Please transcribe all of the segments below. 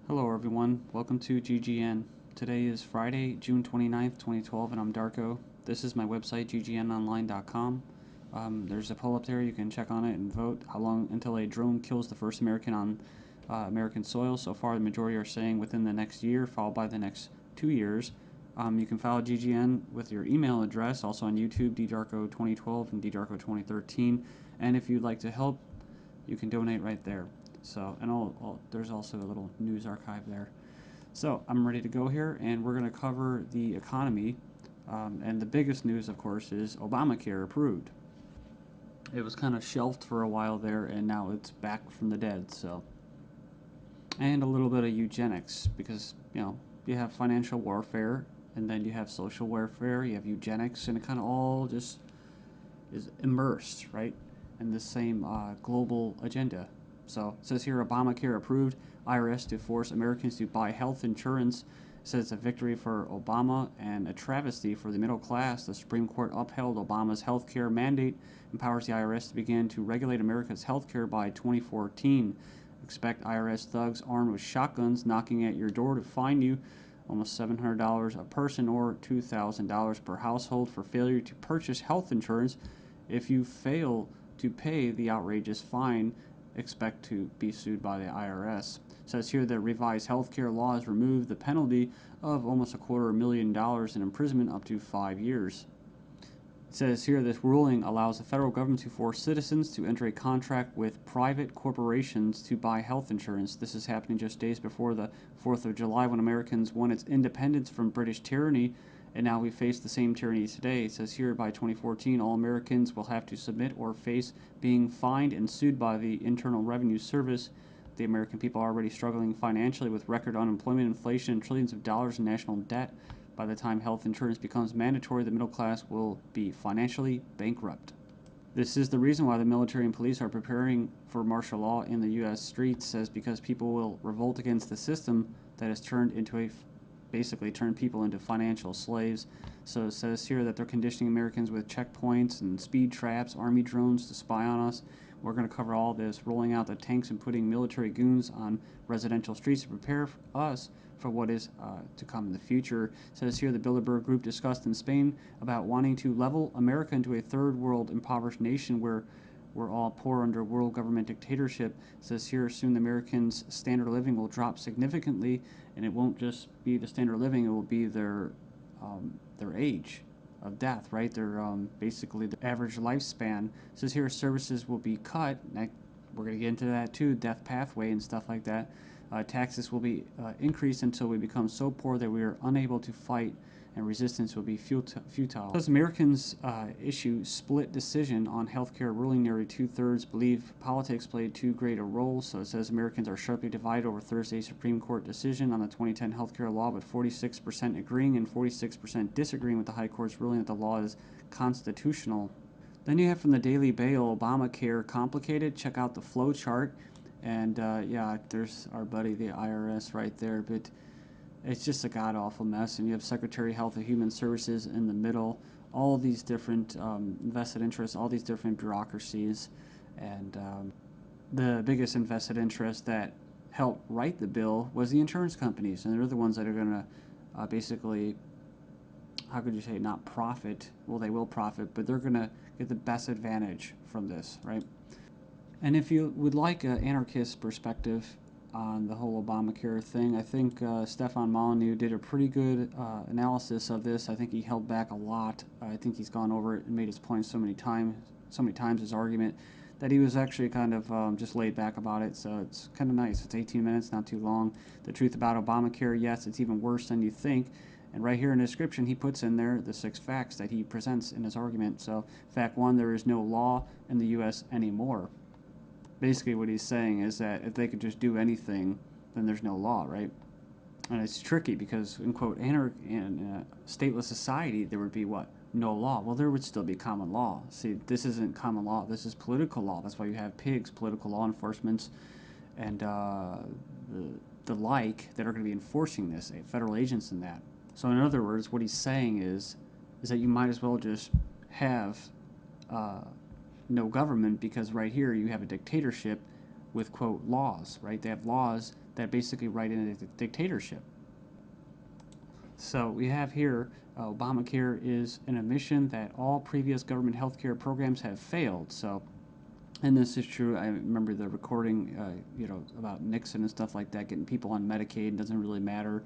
Hello everyone, welcome to GGN. Today is Friday, June 29th, 2012, and I'm Darko. This is my website, ggnonline.com. There's a poll up there, you can check on it and vote how long until a drone kills the first American on American soil. So far, the majority are saying within the next year, followed by the next 2 years. You can follow GGN with your email address, also on YouTube, ddarko2012 and ddarko2013. And if you'd like to help, you can donate right there. So, and there's also a little news archive there. So, I'm ready to go here, and we're going to cover the economy. And the biggest news, of course, is Obamacare approved. It was kind of shelved for a while there, and now it's back from the dead. So, and a little bit of eugenics, because you have financial warfare, and then you have social warfare, you have eugenics, and it kind of all just is immersed, right, in the same global agenda. So it says here, Obamacare approved, IRS to force Americans to buy health insurance. It says it's a victory for Obama and a travesty for the middle class. The Supreme Court upheld Obama's health care mandate, empowers the IRS to begin to regulate America's health care by 2014. Expect IRS thugs armed with shotguns knocking at your door to fine you almost $700 a person or $2,000 per household for failure to purchase health insurance. If you fail to pay the outrageous fine, expect to be sued by the IRS. It says here that revised healthcare laws remove the penalty of almost $250,000 in imprisonment up to 5 years. It says here this ruling allows the federal government to force citizens to enter a contract with private corporations to buy health insurance. This is happening just days before the 4th of July, when Americans won its independence from British tyranny, and now we face the same tyranny today. It says here by 2014, all Americans will have to submit or face being fined and sued by the Internal Revenue Service. The American people are already struggling financially with record unemployment, inflation, and trillions of dollars in national debt. By the time health insurance becomes mandatory, the middle class will be financially bankrupt. This is the reason why the military and police are preparing for martial law in the U.S. streets, says because people will revolt against the system that has basically turned people into financial slaves. So it says here that they're conditioning Americans with checkpoints and speed traps, army drones to spy on us. We're going to cover all this, rolling out the tanks and putting military goons on residential streets to prepare us for what is to come in the future. It says here the Bilderberg Group discussed in Spain about wanting to level America into a third world impoverished nation where we're all poor under world government dictatorship. It says here soon the Americans' standard of living will drop significantly, and it won't just be the standard of living, it will be their age of death, right? Their basically the average lifespan. It says here services will be cut. We're going to get into that too, death pathway and stuff like that. Taxes will be increased until we become so poor that we are unable to fight, and resistance will be futile. As Americans issue split decision on healthcare ruling, nearly 2/3 believe politics played too great a role. So it says Americans are sharply divided over Thursday's Supreme Court decision on the 2010 healthcare law, with 46% agreeing and 46% disagreeing with the High Court's ruling that the law is constitutional. Then you have from the Daily Bail, Obamacare complicated. Check out the flow chart. And yeah, there's our buddy, the IRS, right there. But it's just a god-awful mess. And you have Secretary of Health and Human Services in the middle. All these different vested interests, all these different bureaucracies. And the biggest invested interest that helped write the bill was the insurance companies. And they're the ones that are going to basically, how could you say, not profit. Well, they will profit, but they're going to get the best advantage from this, right? And if you would like an anarchist perspective on the whole Obamacare thing, I think Stefan Molyneux did a pretty good analysis of this. I think he held back a lot. I think he's gone over it and made his point so many times, his argument, that he was actually kind of just laid back about it. So it's kind of nice. It's 18 minutes, not too long. The truth about Obamacare, yes, it's even worse than you think. And right here in the description, he puts in there the 6 facts that he presents in his argument. So fact 1, there is no law in the U.S. anymore. Basically what he's saying is that if they could just do anything, then there's no law, right? And it's tricky because, in quote, in a stateless society, there would be what? No law. Well, there would still be common law. See, this isn't common law. This is political law. That's why you have pigs, political law enforcement, and the like that are going to be enforcing this, federal agents and that. So in other words, what he's saying is that you might as well just have no government, because right here you have a dictatorship with, quote, laws, right? They have laws that basically write in a dictatorship. So we have here Obamacare is an admission that all previous government health care programs have failed. So, and this is true. I remember the recording, about Nixon and stuff like that, getting people on Medicaid. It doesn't really matter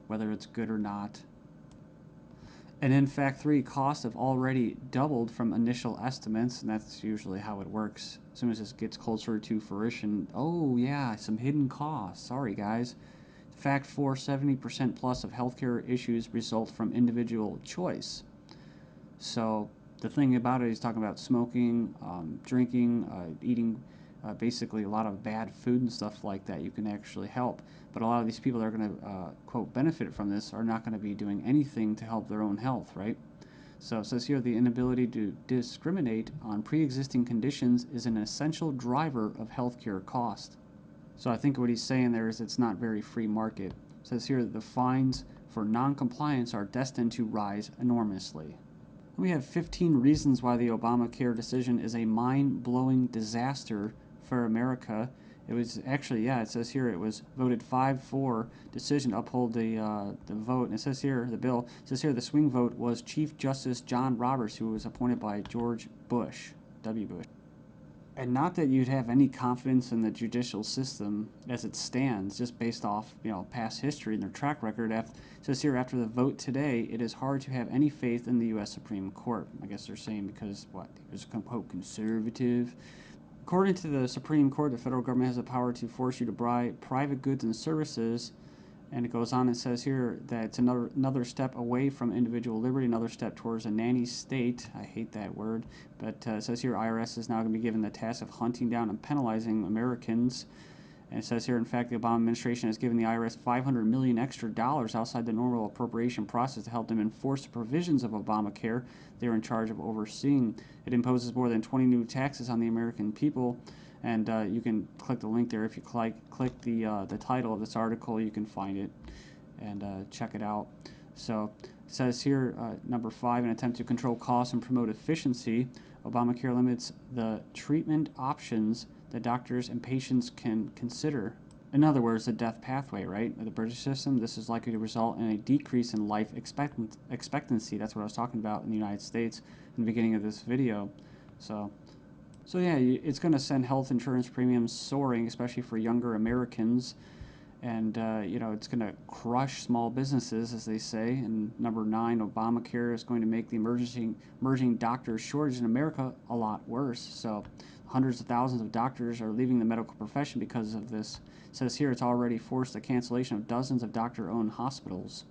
whether it's good or not. And in fact, costs have already doubled from initial estimates, and that's usually how it works. As soon as this gets closer to fruition, oh yeah, some hidden costs. Sorry, guys. Fact 4, 70% plus of healthcare issues result from individual choice. So the thing about it, he's talking about smoking, drinking, eating basically a lot of bad food and stuff like that. You can actually help. But a lot of these people that are going to, quote, benefit from this are not going to be doing anything to help their own health, right? So it says here the inability to discriminate on pre-existing conditions is an essential driver of healthcare cost. So I think what he's saying there is it's not very free market. It says here that the fines for non-compliance are destined to rise enormously. We have 15 reasons why the Obamacare decision is a mind-blowing disaster for America. It was actually, it says here it was voted 5-4 decision to uphold the vote. And it says here, the bill, it says here the swing vote was Chief Justice John Roberts, who was appointed by George Bush, W. Bush. And not that you'd have any confidence in the judicial system as it stands, just based off past history and their track record. It says here, after the vote today, it is hard to have any faith in the U.S. Supreme Court. I guess they're saying because he was quote conservative. According to the Supreme Court, the federal government has the power to force you to buy private goods and services. And it goes on and says here that it's another step away from individual liberty, another step towards a nanny state. I hate that word. But it says here IRS is now going to be given the task of hunting down and penalizing Americans. And it says here, in fact, the Obama administration has given the IRS $500 million extra outside the normal appropriation process to help them enforce the provisions of Obamacare they're in charge of overseeing. It imposes more than 20 new taxes on the American people. And you can click the link there. If you click the title of this article, you can find it and check it out. So it says here, number 5, an attempt to control costs and promote efficiency. Obamacare limits the treatment options that doctors and patients can consider. In other words, the death pathway, right? The British system, this is likely to result in a decrease in life expectancy. That's what I was talking about in the United States in the beginning of this video. So yeah, it's going to send health insurance premiums soaring, especially for younger Americans. And, it's going to crush small businesses, as they say. And number 9, Obamacare is going to make the emerging doctor shortage in America a lot worse. So hundreds of thousands of doctors are leaving the medical profession because of this. It says here it's already forced the cancellation of dozens of doctor-owned hospitals.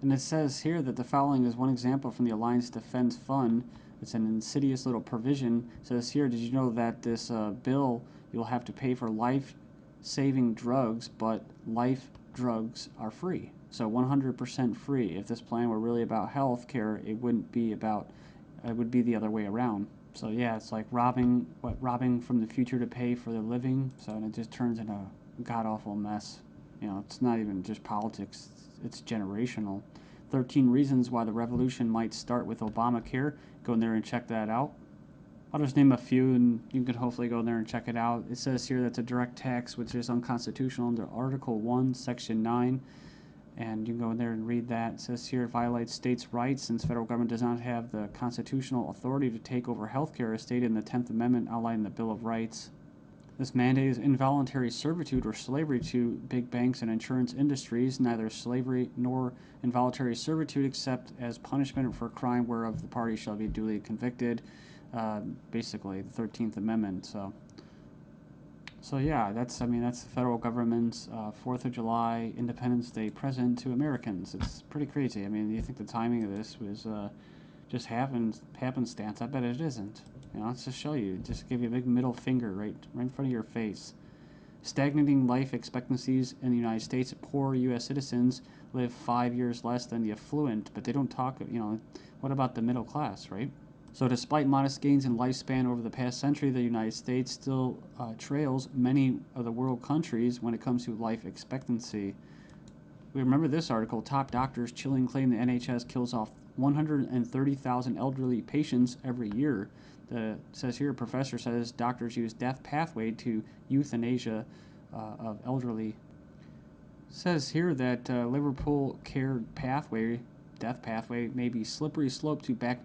And it says here that the following is one example from the Alliance Defense Fund. It's an insidious little provision. It says here, did you know that this bill, you'll have to pay for life-saving drugs, but life drugs are free. So 100% free. If this plan were really about health care, it wouldn't be about, it would be the other way around. So yeah, it's like robbing from the future to pay for the living. So and it just turns into a god-awful mess. It's not even just politics, it's generational. 13 reasons why the revolution might start with Obamacare. Go in there and check that out. I'll just name a few and you can hopefully go in there and check it out. It says here that's a direct tax which is unconstitutional under Article 1, Section 9. And you can go in there and read that. It says here it violates states' rights since federal government does not have the constitutional authority to take over healthcare as stated in the 10th Amendment outlined in the Bill of Rights. This mandate is involuntary servitude or slavery to big banks and insurance industries, neither slavery nor involuntary servitude except as punishment for a crime whereof the party shall be duly convicted. Basically, the 13th Amendment. So yeah, that's the federal government's 4th of July Independence Day present to Americans. It's pretty crazy. I mean, you think the timing of this was just happenstance? I bet it isn't. Let's just show you. Just give you a big middle finger right in front of your face. Stagnating life expectancies in the United States. Poor U.S. citizens live 5 years less than the affluent, but they don't talk, what about the middle class, right? So despite modest gains in lifespan over the past century, the United States still trails many of the world countries when it comes to life expectancy. We remember this article, top doctors chilling claim the NHS kills off 130,000 elderly patients every year. It says here, a professor says doctors use death pathway to euthanasia of elderly. Says here that Liverpool care pathway, death pathway, may be slippery slope to back